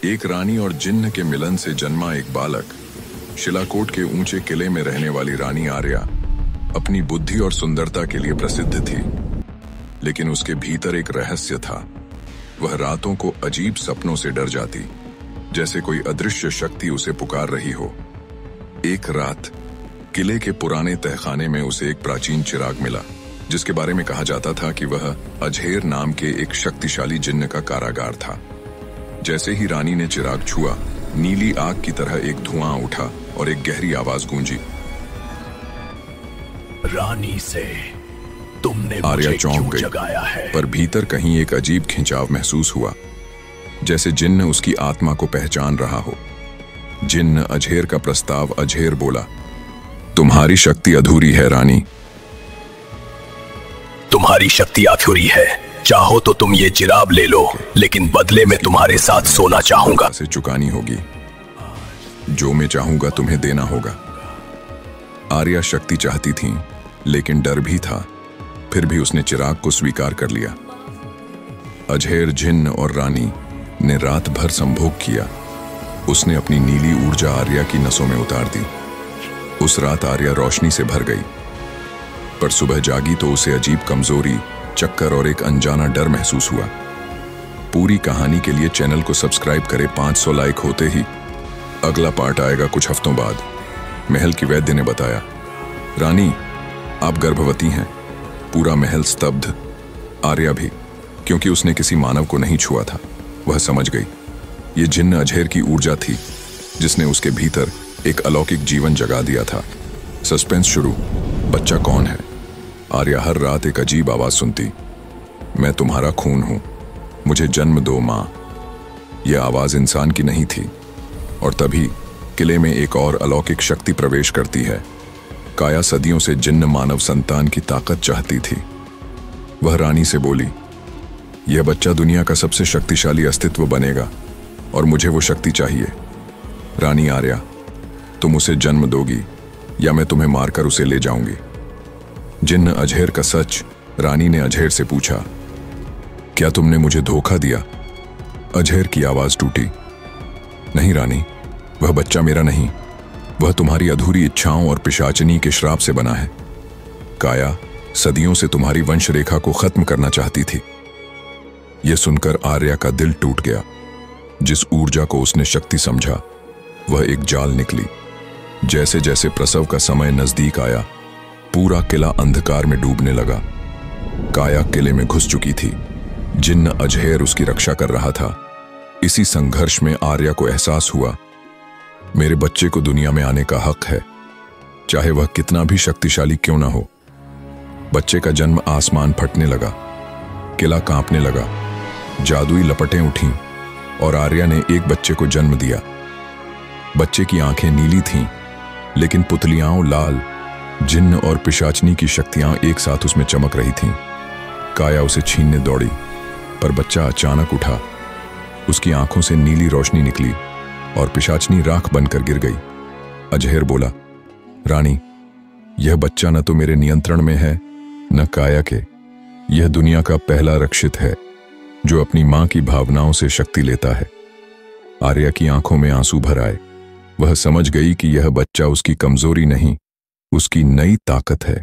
एक रानी और जिन्न के मिलन से जन्मा एक बालक। शिलाकोट के ऊंचे किले में रहने वाली रानी आर्या अपनी बुद्धि और सुंदरता के लिए प्रसिद्ध थी, लेकिन उसके भीतर एक रहस्य था। वह रातों को अजीब सपनों से डर जाती, जैसे कोई अदृश्य शक्ति उसे पुकार रही हो। एक रात किले के पुराने तहखाने में उसे एक प्राचीन चिराग मिला, जिसके बारे में कहा जाता था कि वह अजहेर नाम के एक शक्तिशाली जिन्न का कारागार था। जैसे ही रानी ने चिराग छुआ, नीली आग की तरह एक धुआं उठा और एक गहरी आवाज गूंजी। रानी से तुमने आर्या मुझे चौंक क्यों गई, जगाया है? पर भीतर कहीं एक अजीब खिंचाव महसूस हुआ, जैसे जिन्न उसकी आत्मा को पहचान रहा हो। जिन्न अजहेर का प्रस्ताव अजहेर बोला, तुम्हारी शक्ति अधूरी है रानी। तुम्हारी शक्ति अधूरी है, चाहो तो तुम ये चिराग ले लो, लेकिन बदले में तुम्हारे साथ सोना चाहूंगा। से चुकानी होगी, जो मैं चाहूंगा तुम्हें देना होगा। आर्या शक्ति चाहती थी, लेकिन डर भी था। फिर भी उसने चिराग को स्वीकार कर लिया। अजहेर, जिन्न और रानी ने रात भर संभोग किया। उसने अपनी नीली ऊर्जा आर्या की नसों में उतार दी। उस रात आर्या रोशनी से भर गई, पर सुबह जागी तो उसे अजीब कमजोरी, चक्कर और एक अनजाना डर महसूस हुआ। पूरी कहानी के लिए चैनल को सब्सक्राइब करें। 500 लाइक होते ही अगला पार्ट आएगा कुछ हफ्तों बाद। महल की वैद्य ने बताया, रानी आप गर्भवती हैं। पूरा महल स्तब्ध, आर्या भी, क्योंकि उसने किसी मानव को नहीं छुआ था। वह समझ गई, ये जिन्न अजहेर की ऊर्जा थी, जिसने उसके भीतर एक अलौकिक जीवन जगा दिया था। सस्पेंस शुरू। बच्चा कौन है? आर्या हर रात एक अजीब आवाज सुनती, मैं तुम्हारा खून हूं, मुझे जन्म दो मां। यह आवाज इंसान की नहीं थी। और तभी किले में एक और अलौकिक शक्ति प्रवेश करती है। काया सदियों से जिन्न मानव संतान की ताकत चाहती थी। वह रानी से बोली, यह बच्चा दुनिया का सबसे शक्तिशाली अस्तित्व बनेगा और मुझे वो शक्ति चाहिए। रानी आर्या, तुम उसे जन्म दोगी या मैं तुम्हें मारकर उसे ले जाऊंगी। जिन्न अजहेर का सच। रानी ने अजहेर से पूछा, क्या तुमने मुझे धोखा दिया? अजहेर की आवाज टूटी, नहीं रानी, वह बच्चा मेरा नहीं, वह तुम्हारी अधूरी इच्छाओं और पिशाचनी के श्राप से बना है। काया सदियों से तुम्हारी वंश रेखा को खत्म करना चाहती थी। यह सुनकर आर्या का दिल टूट गया। जिस ऊर्जा को उसने शक्ति समझा, वह एक जाल निकली। जैसे जैसे प्रसव का समय नजदीक आया, पूरा किला अंधकार में डूबने लगा। काया किले में घुस चुकी थी। जिन्न अजहेर उसकी रक्षा कर रहा था। इसी संघर्ष में आर्या को एहसास हुआ, मेरे बच्चे को दुनिया में आने का हक है, चाहे वह कितना भी शक्तिशाली क्यों ना हो। बच्चे का जन्म आसमान फटने लगा, किला कांपने लगा, जादुई लपटें उठीं और आर्या ने एक बच्चे को जन्म दिया। बच्चे की आंखें नीली थीं, लेकिन पुतलियां लाल। जिन्न और पिशाचनी की शक्तियां एक साथ उसमें चमक रही थीं। काया उसे छीनने दौड़ी, पर बच्चा अचानक उठा। उसकी आंखों से नीली रोशनी निकली और पिशाचनी राख बनकर गिर गई। अजहेर बोला, रानी, यह बच्चा न तो मेरे नियंत्रण में है, न काया के। यह दुनिया का पहला रक्षित है, जो अपनी मां की भावनाओं से शक्ति लेता है। आर्या की आंखों में आंसू भर आए। वह समझ गई कि यह बच्चा उसकी कमजोरी नहीं, उसकी नई ताकत है।